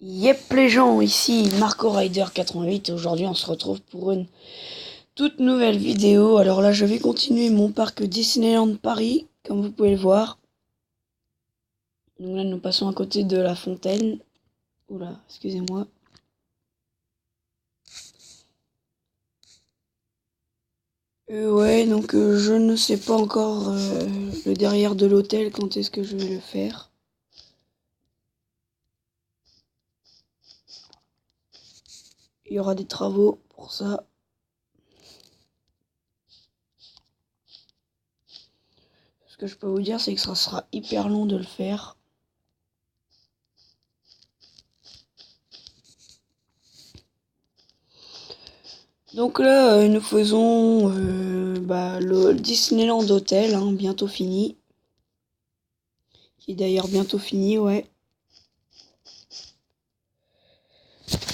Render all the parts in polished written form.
Yep les gens, ici Marco Rider 88 et aujourd'hui on se retrouve pour une toute nouvelle vidéo. Alors là je vais continuer mon parc Disneyland Paris, comme vous pouvez le voir. Donc là nous passons à côté de la fontaine. Oula, excusez-moi. Ouais, donc je ne sais pas encore le derrière de l'hôtel, quand est-ce que je vais le faire. Il y aura des travaux pour ça. Ce que je peux vous dire, c'est que ça sera hyper long de le faire. Donc là, nous faisons le Disneyland Hotel, hein, bientôt fini. Qui est d'ailleurs bientôt fini, ouais.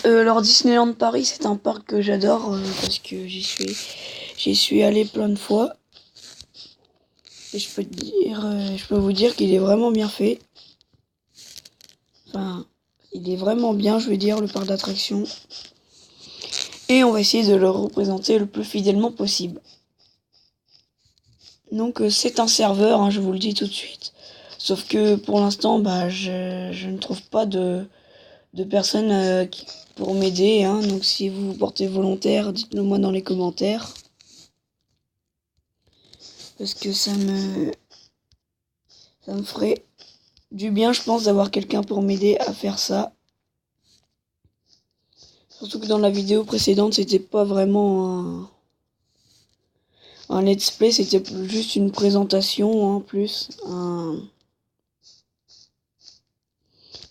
Alors Disneyland Paris, c'est un parc que j'adore parce que j'y suis allé plein de fois. Et je peux vous dire qu'il est vraiment bien fait. Enfin, il est vraiment bien, je veux dire, le parc d'attractions. Et on va essayer de le représenter le plus fidèlement possible. Donc c'est un serveur, hein, je vous le dis tout de suite. Sauf que pour l'instant, je ne trouve pas de personnes pour m'aider. Hein. Donc si vous vous portez volontaire, dites-le moi dans les commentaires. Parce que ça me ferait du bien, je pense, d'avoir quelqu'un pour m'aider à faire ça. Surtout que dans la vidéo précédente, c'était pas vraiment un let's play, c'était juste une présentation en plus.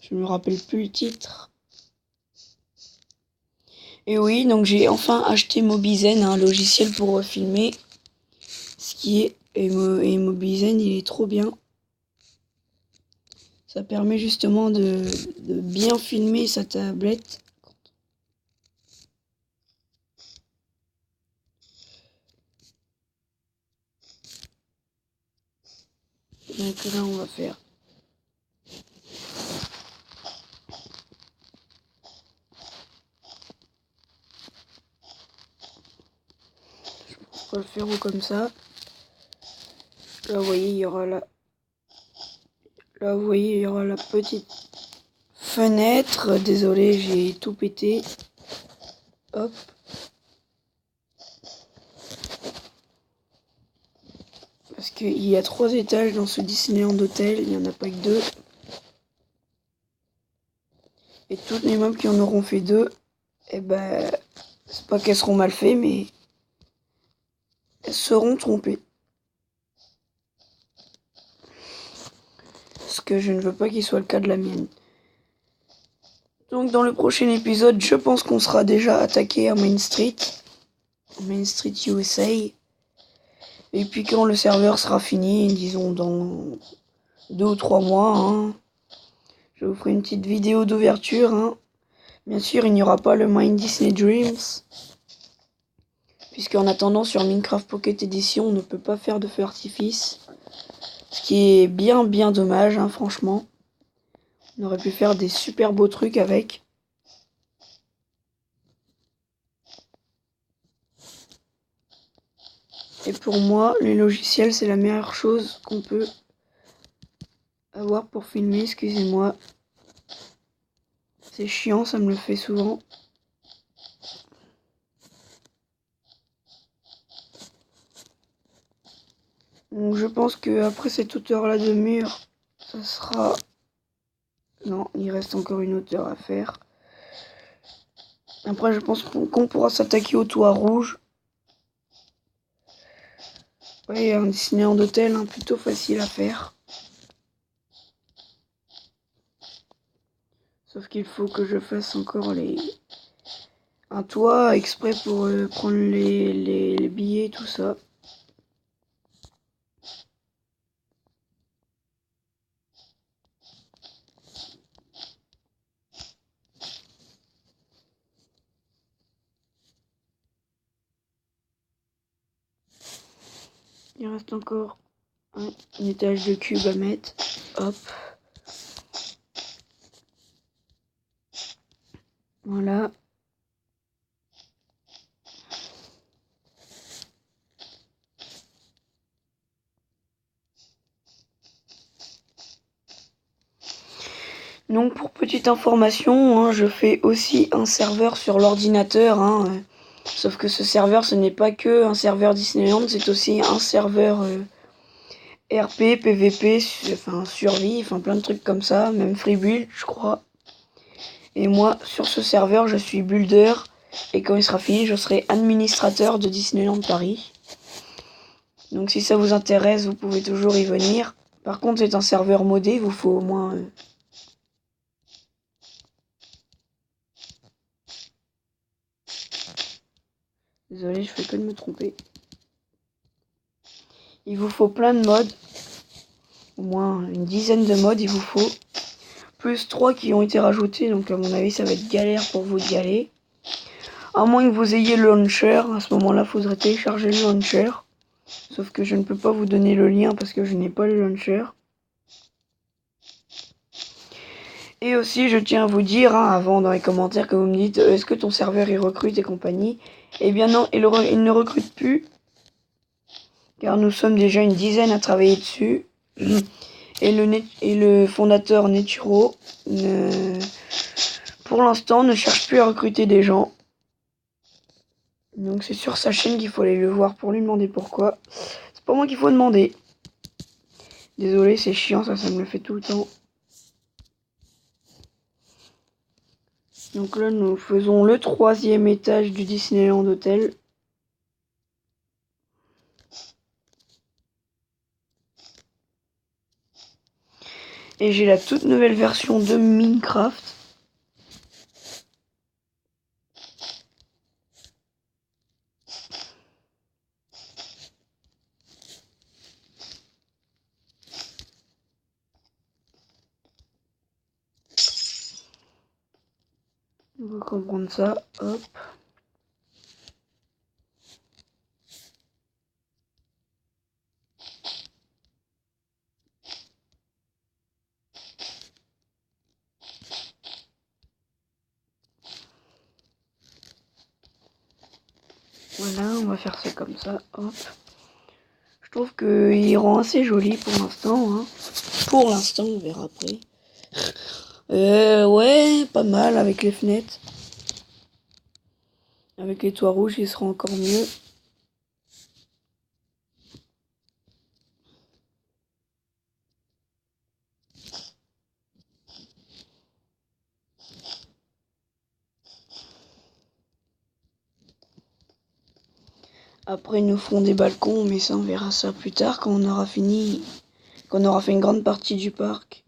Je me rappelle plus le titre. Et oui, donc j'ai enfin acheté Mobizen, un logiciel pour filmer. Ce qui est... Et Mobizen, il est trop bien. Ça permet justement de bien filmer sa tablette. Donc là, on va faire... On va le faire comme ça. Là, vous voyez, il y aura la... Là, vous voyez, il y aura la petite fenêtre. Désolé, j'ai tout pété. Hop. Parce qu'il y a 3 étages dans ce Disneyland Hotel. Il n'y en a pas que 2. Et toutes les meubles qui en auront fait 2, eh ben, c'est pas qu'elles seront mal faites, mais elles seront trompées. Parce que je ne veux pas qu'il soit le cas de la mienne. Donc dans le prochain épisode, je pense qu'on sera déjà attaqué à Main Street USA. Et puis quand le serveur sera fini, disons dans 2 ou 3 mois, hein, je vous ferai une petite vidéo d'ouverture. Hein. Bien sûr, il n'y aura pas le Mine Disney Dreams. Puisqu'en attendant, sur Minecraft Pocket Edition, on ne peut pas faire de feu artifice. Ce qui est bien dommage, hein, franchement. On aurait pu faire des super beaux trucs avec. Et pour moi, les logiciels, c'est la meilleure chose qu'on peut avoir pour filmer. Excusez-moi. C'est chiant, ça me le fait souvent. Donc je pense que après cette hauteur-là de mur, ça sera... Non, il reste encore une hauteur à faire. Après, je pense qu'on pourra s'attaquer au toit rouge. Ouais, un Disneyland d'hôtel, hein, plutôt facile à faire. Sauf qu'il faut que je fasse encore un toit exprès pour prendre les billets, tout ça. Il reste encore un étage de cube à mettre. Hop. Voilà. Donc pour petite information, hein, je fais aussi un serveur sur l'ordinateur. Sauf que ce serveur, ce n'est pas que un serveur Disneyland, c'est aussi un serveur RP, PVP, enfin survie, enfin plein de trucs comme ça, même free build, je crois. Et moi, sur ce serveur, je suis builder. Et quand il sera fini, je serai administrateur de Disneyland Paris. Donc si ça vous intéresse, vous pouvez toujours y venir. Par contre, c'est un serveur modé, il vous faut au moins... Désolé, je fais que de me tromper. Il vous faut plein de mods. Au moins une dizaine de mods, il vous faut. Plus 3 qui ont été rajoutés, donc à mon avis, ça va être galère pour vous d'y aller. À moins que vous ayez le launcher, à ce moment-là, il faudrait télécharger le launcher. Sauf que je ne peux pas vous donner le lien parce que je n'ai pas le launcher. Et aussi, je tiens à vous dire, avant dans les commentaires que vous me dites, est-ce que ton serveur il recrute et compagnie? Eh bien non, il ne recrute plus. Car nous sommes déjà une dizaine à travailler dessus. Et le fondateur Neturo, pour l'instant, ne cherche plus à recruter des gens. Donc c'est sur sa chaîne qu'il faut aller le voir pour lui demander pourquoi. C'est pas moi qu'il faut demander. Désolé, c'est chiant, ça me le fait tout le temps. Donc là, nous faisons le 3e étage du Disneyland Hotel. Et j'ai la toute nouvelle version de Minecraft. On va comprendre ça, hop. Voilà, on va faire ça comme ça, hop. Je trouve qu'il rend assez joli pour l'instant. Pour l'instant, on verra après. Ouais, pas mal avec les fenêtres. Avec les toits rouges, il sera encore mieux. Après, nous ferons des balcons, mais ça, on verra ça plus tard quand on aura fini. Quand on aura fait une grande partie du parc.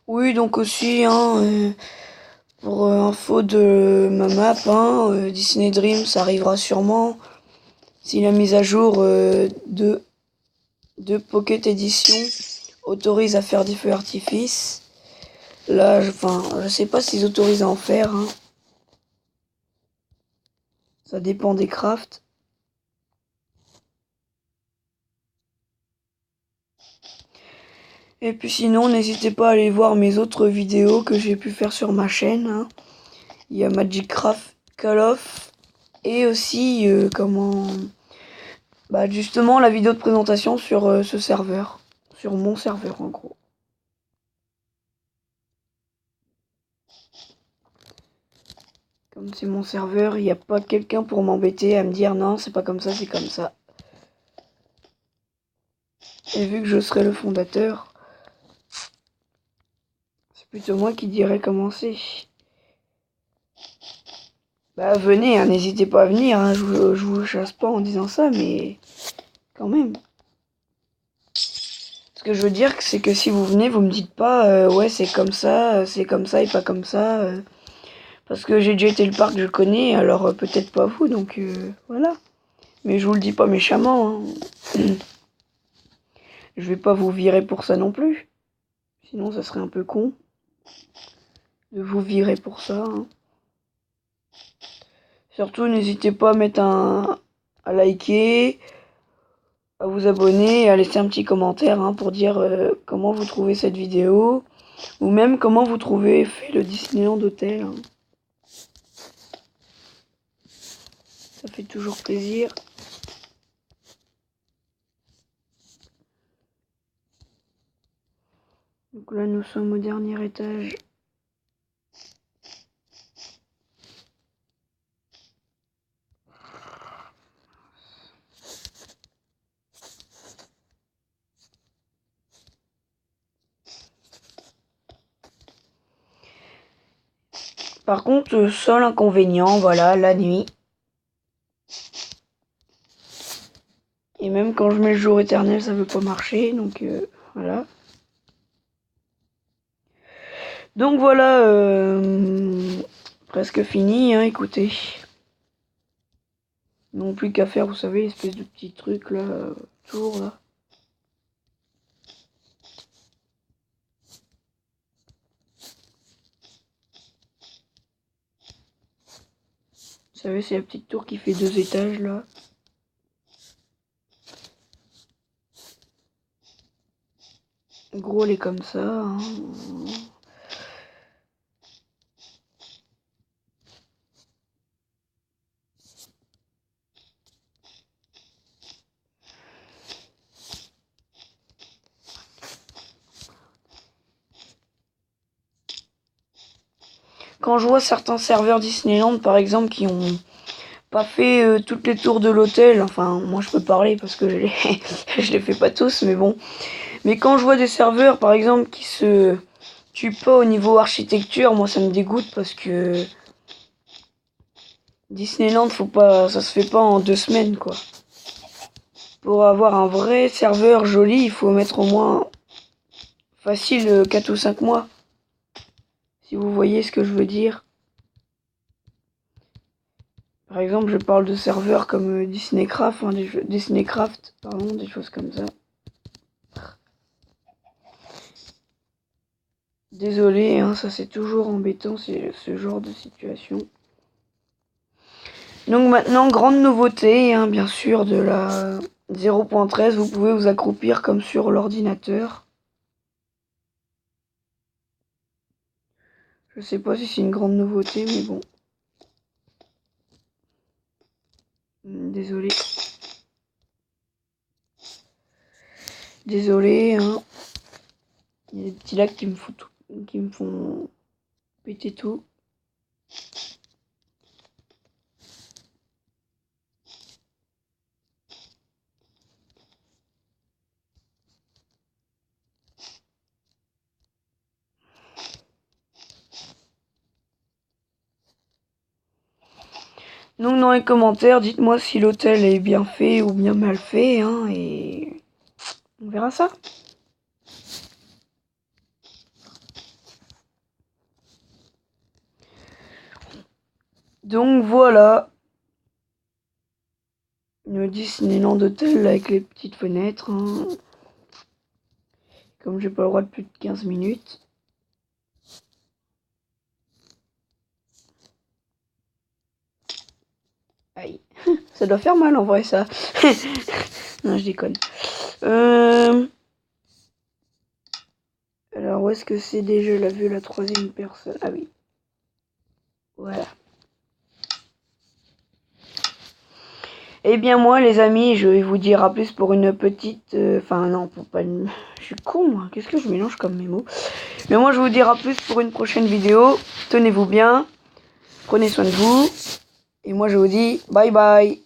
Oui, donc aussi, pour info de ma map, Disney Dream, ça arrivera sûrement. Si la mise à jour de Pocket Edition autorise à faire des feux d'artifice. Là, je sais pas s'ils autorisent à en faire. Ça dépend des crafts. Et puis sinon, n'hésitez pas à aller voir mes autres vidéos que j'ai pu faire sur ma chaîne. Il y a Magic Craft Call of. Et aussi, justement, la vidéo de présentation sur ce serveur. Sur mon serveur, en gros. Comme c'est mon serveur, il n'y a pas quelqu'un pour m'embêter à me dire non, c'est pas comme ça, c'est comme ça. Et vu que je serai le fondateur, c'est plutôt moi qui dirais comment c'est. Bah venez, n'hésitez pas à venir, je vous chasse pas en disant ça, mais quand même. Ce que je veux dire, c'est que si vous venez, vous me dites pas ouais c'est comme ça et pas comme ça. Parce que j'ai déjà été le parc, je connais, alors peut-être pas vous, donc voilà. Mais je vous le dis pas méchamment. Hein. Je vais pas vous virer pour ça non plus. Sinon ça serait un peu con de vous virer pour ça. Hein. Surtout n'hésitez pas à mettre à liker, à vous abonner et à laisser un petit commentaire hein, pour dire comment vous trouvez cette vidéo. Ou même comment vous trouvez fait le Disneyland Hotel. Hein. Ça fait toujours plaisir. Donc là nous sommes au dernier étage. Par contre, seul inconvénient, voilà, la nuit. Et même quand je mets le jour éternel, ça veut pas marcher, donc voilà. Donc voilà, presque fini, hein, écoutez. Non plus qu'à faire, vous savez, espèce de petits trucs là, autour là. Vous savez, c'est la petite tour qui fait 2 étages là. En gros, elle est comme ça. Hein. Quand je vois certains serveurs Disneyland, par exemple, qui ont pas fait toutes les tours de l'hôtel, enfin, moi je peux parler parce que je les fais pas tous, mais bon. Mais quand je vois des serveurs, par exemple, qui se tuent pas au niveau architecture, moi ça me dégoûte parce que Disneyland, ça se fait pas en 2 semaines, quoi. Pour avoir un vrai serveur joli, il faut mettre au moins facile 4 ou 5 mois. Si vous voyez ce que je veux dire. Par exemple, je parle de serveurs comme Disneycraft, hein, Disneycraft, pardon, des choses comme ça. Désolé, hein, ça c'est toujours embêtant, ce genre de situation. Donc maintenant, grande nouveauté, hein, bien sûr, de la 0.13, vous pouvez vous accroupir comme sur l'ordinateur. Je sais pas si c'est une grande nouveauté, mais bon. Désolé. Désolé, hein. Il y a des petits lacs qui me font péter tout. Donc dans les commentaires, dites-moi si l'hôtel est bien fait ou bien mal fait, hein, et on verra ça. Donc voilà. Le Disneyland Hotel avec les petites fenêtres. Hein. Comme j'ai pas le droit de plus de 15 minutes. Aïe. Ça doit faire mal en vrai ça. Non, je déconne. Alors où est-ce que c'est déjà la vue la 3e personne? Ah oui. Voilà. Eh bien moi les amis, je vais vous dire à plus pour une petite... Enfin non, pour pas une... Je suis con moi, qu'est-ce que je mélange comme mes mots? Mais moi je vais vous dire à plus pour une prochaine vidéo. Tenez-vous bien, prenez soin de vous. Et moi je vous dis bye bye.